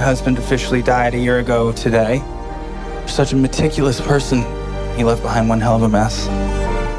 husband officially died a year ago today. You're such a meticulous person. He left behind one hell of a mess.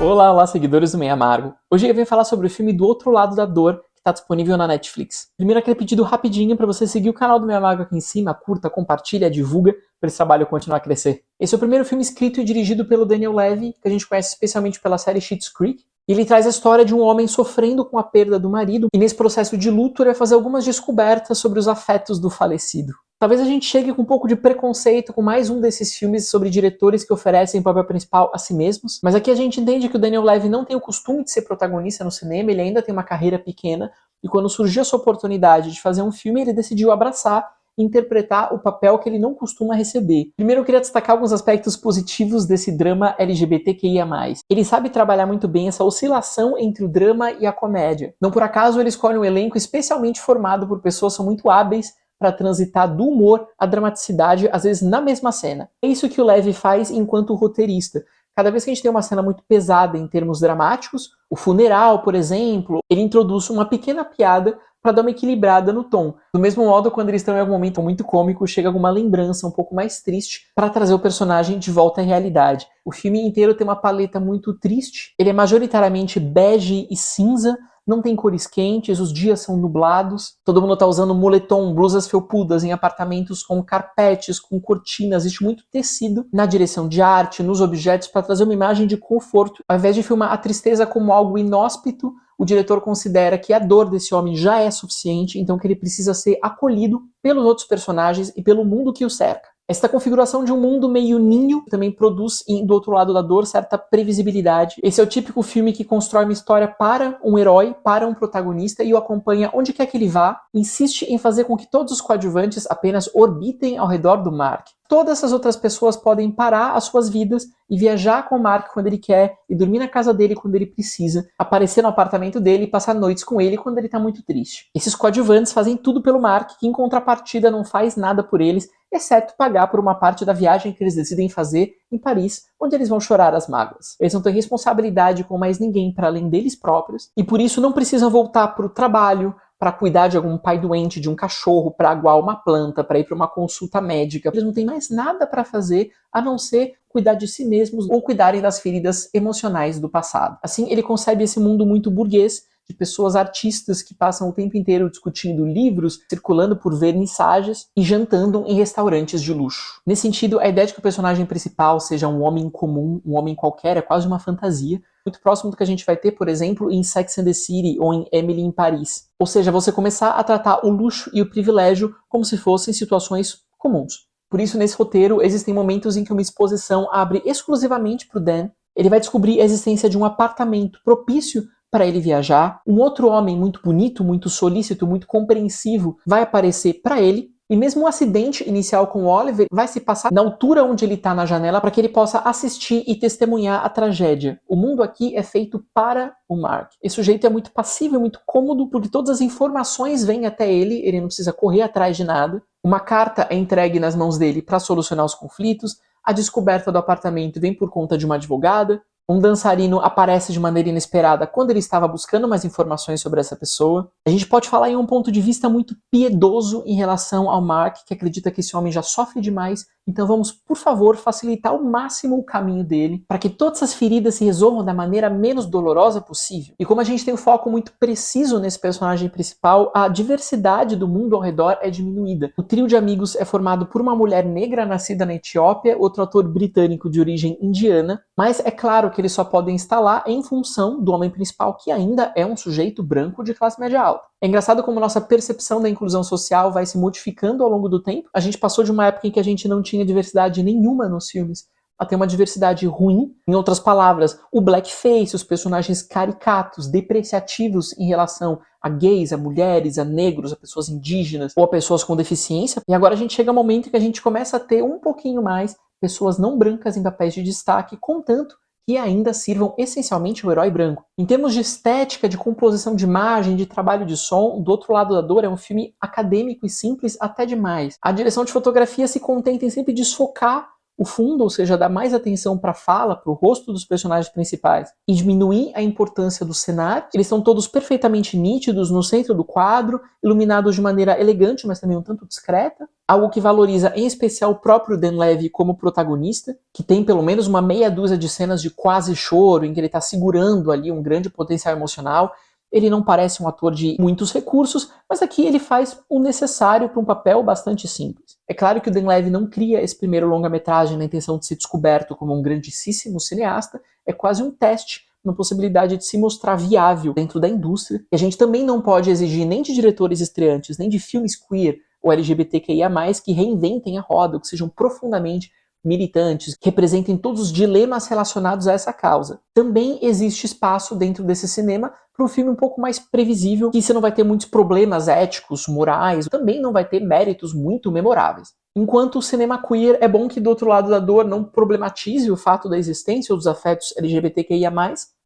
Olá, olá, seguidores do Meio Amargo. Hoje eu venho falar sobre o filme Do Outro Lado da Dor, que está disponível na Netflix. Primeiro, aquele pedido rapidinho para você seguir o canal do Meio Amargo aqui em cima, curta, compartilha, divulga, para esse trabalho continuar a crescer. Esse é o primeiro filme escrito e dirigido pelo Daniel Levy, que a gente conhece especialmente pela série Schitt's Creek. E ele traz a história de um homem sofrendo com a perda do marido, e nesse processo de luto ele vai fazer algumas descobertas sobre os afetos do falecido. Talvez a gente chegue com um pouco de preconceito com mais um desses filmes sobre diretores que oferecem o papel principal a si mesmos, mas aqui a gente entende que o Daniel Levy não tem o costume de ser protagonista no cinema, ele ainda tem uma carreira pequena, e quando surgiu essa oportunidade de fazer um filme, ele decidiu abraçar e interpretar o papel que ele não costuma receber. Primeiro eu queria destacar alguns aspectos positivos desse drama LGBTQIA+. Ele sabe trabalhar muito bem essa oscilação entre o drama e a comédia. Não por acaso ele escolhe um elenco especialmente formado por pessoas que são muito hábeis para transitar do humor à dramaticidade, às vezes na mesma cena. É isso que o Levy faz enquanto roteirista. Cada vez que a gente tem uma cena muito pesada em termos dramáticos, o funeral, por exemplo, ele introduz uma pequena piada para dar uma equilibrada no tom. Do mesmo modo, quando eles estão em algum momento muito cômico, chega alguma lembrança um pouco mais triste para trazer o personagem de volta à realidade. O filme inteiro tem uma paleta muito triste, ele é majoritariamente bege e cinza, não tem cores quentes, os dias são nublados, todo mundo tá usando moletom, blusas felpudas em apartamentos com carpetes, com cortinas, existe muito tecido na direção de arte, nos objetos, para trazer uma imagem de conforto. Ao invés de filmar a tristeza como algo inóspito, o diretor considera que a dor desse homem já é suficiente, então que ele precisa ser acolhido pelos outros personagens e pelo mundo que o cerca. Esta configuração de um mundo meio ninho também produz, do outro lado da dor, certa previsibilidade. Esse é o típico filme que constrói uma história para um herói, para um protagonista, e o acompanha onde quer que ele vá, insiste em fazer com que todos os coadjuvantes apenas orbitem ao redor do Mark. Todas essas outras pessoas podem parar as suas vidas e viajar com o Mark quando ele quer, e dormir na casa dele quando ele precisa, aparecer no apartamento dele e passar noites com ele quando ele tá muito triste. Esses coadjuvantes fazem tudo pelo Mark, que em contrapartida não faz nada por eles, exceto pagar por uma parte da viagem que eles decidem fazer em Paris, onde eles vão chorar as mágoas. Eles não têm responsabilidade com mais ninguém para além deles próprios, e por isso não precisam voltar para o trabalho, para cuidar de algum pai doente, de um cachorro, para aguar uma planta, para ir para uma consulta médica. Eles não têm mais nada para fazer a não ser cuidar de si mesmos ou cuidarem das feridas emocionais do passado. Assim, ele concebe esse mundo muito burguês, de pessoas artistas que passam o tempo inteiro discutindo livros, circulando por vernissagens e jantando em restaurantes de luxo. Nesse sentido, a ideia de que o personagem principal seja um homem comum, um homem qualquer, é quase uma fantasia, muito próximo do que a gente vai ter, por exemplo, em Sex and the City ou em Emily em Paris. Ou seja, você começar a tratar o luxo e o privilégio como se fossem situações comuns. Por isso, nesse roteiro, existem momentos em que uma exposição abre exclusivamente para o Dan. Ele vai descobrir a existência de um apartamento propício para ele viajar. Um outro homem muito bonito, muito solícito, muito compreensivo vai aparecer para ele. E mesmo o acidente inicial com o Oliver vai se passar na altura onde ele está na janela para que ele possa assistir e testemunhar a tragédia. O mundo aqui é feito para o Mark. Esse sujeito é muito passivo, muito cômodo, porque todas as informações vêm até ele, ele não precisa correr atrás de nada. Uma carta é entregue nas mãos dele para solucionar os conflitos. A descoberta do apartamento vem por conta de uma advogada. Um dançarino aparece de maneira inesperada quando ele estava buscando mais informações sobre essa pessoa. A gente pode falar em um ponto de vista muito piedoso em relação ao Mark, que acredita que esse homem já sofre demais. Então vamos, por favor, facilitar ao máximo o caminho dele, para que todas essas feridas se resolvam da maneira menos dolorosa possível. E como a gente tem um foco muito preciso nesse personagem principal, a diversidade do mundo ao redor é diminuída. O trio de amigos é formado por uma mulher negra nascida na Etiópia, outro ator britânico de origem indiana, mas é claro que eles só podem estar lá em função do homem principal, que ainda é um sujeito branco de classe média alta. É engraçado como nossa percepção da inclusão social vai se modificando ao longo do tempo. A gente passou de uma época em que a gente não tinha diversidade nenhuma nos filmes a ter uma diversidade ruim. Em outras palavras, o blackface, os personagens caricatos, depreciativos em relação a gays, a mulheres, a negros, a pessoas indígenas ou a pessoas com deficiência. E agora a gente chega a um momento em que a gente começa a ter um pouquinho mais pessoas não brancas em papéis de destaque, contanto que ainda sirvam essencialmente o herói branco. Em termos de estética, de composição de imagem, de trabalho de som, Do Outro Lado da Dor é um filme acadêmico e simples até demais. A direção de fotografia se contenta em sempre desfocar o fundo, ou seja, dar mais atenção para a fala, para o rosto dos personagens principais, e diminuir a importância do cenário. Eles são todos perfeitamente nítidos no centro do quadro, iluminados de maneira elegante, mas também um tanto discreta. Algo que valoriza em especial o próprio Dan Levy como protagonista, que tem pelo menos uma meia dúzia de cenas de quase choro, em que ele está segurando ali um grande potencial emocional. Ele não parece um ator de muitos recursos, mas aqui ele faz o necessário para um papel bastante simples. É claro que o Dan Levy não cria esse primeiro longa-metragem na intenção de ser descoberto como um grandíssimo cineasta, é quase um teste, uma possibilidade de se mostrar viável dentro da indústria. E a gente também não pode exigir nem de diretores estreantes, nem de filmes queer ou LGBTQIA+, que reinventem a roda, ou que sejam profundamente militantes, que representem todos os dilemas relacionados a essa causa. Também existe espaço dentro desse cinema para um filme um pouco mais previsível, que você não vai ter muitos problemas éticos, morais, também não vai ter méritos muito memoráveis. Enquanto o cinema queer, é bom que do outro lado da dor não problematize o fato da existência dos afetos LGBTQIA+,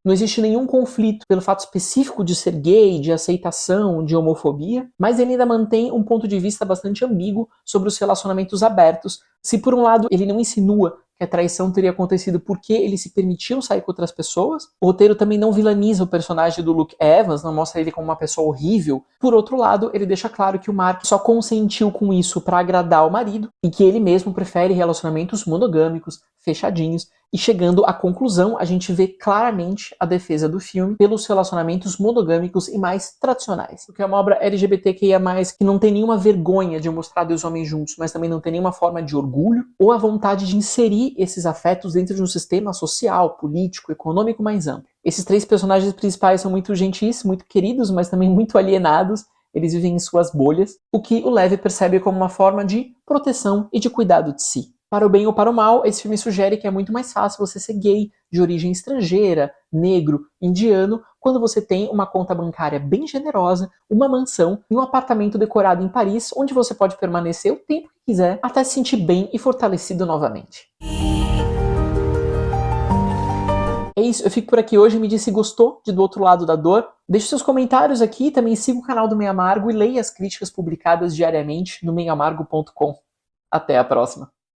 não existe nenhum conflito pelo fato específico de ser gay, de aceitação, de homofobia, mas ele ainda mantém um ponto de vista bastante ambíguo sobre os relacionamentos abertos. Se por um lado ele não insinua que a traição teria acontecido porque ele se permitiu sair com outras pessoas, o roteiro também não vilaniza o personagem do Luke Evans, não mostra ele como uma pessoa horrível. Por outro lado, ele deixa claro que o Mark só consentiu com isso para agradar o marido e que ele mesmo prefere relacionamentos monogâmicos, fechadinhos, e chegando à conclusão, a gente vê claramente a defesa do filme pelos relacionamentos monogâmicos e mais tradicionais. Porque é uma obra LGBTQIA+, que não tem nenhuma vergonha de mostrar dois homens juntos, mas também não tem nenhuma forma de orgulho, ou a vontade de inserir esses afetos dentro de um sistema social, político, econômico mais amplo. Esses três personagens principais são muito gentis, muito queridos, mas também muito alienados. Eles vivem em suas bolhas, o que o Levy percebe como uma forma de proteção e de cuidado de si. Para o bem ou para o mal, esse filme sugere que é muito mais fácil você ser gay, de origem estrangeira, negro, indiano, quando você tem uma conta bancária bem generosa, uma mansão e um apartamento decorado em Paris, onde você pode permanecer o tempo que quiser, até se sentir bem e fortalecido novamente. É isso, eu fico por aqui hoje, me diz se gostou de Do Outro Lado da Dor. Deixe seus comentários aqui, também siga o canal do Meio Amargo e leia as críticas publicadas diariamente no meioamargo.com. Até a próxima!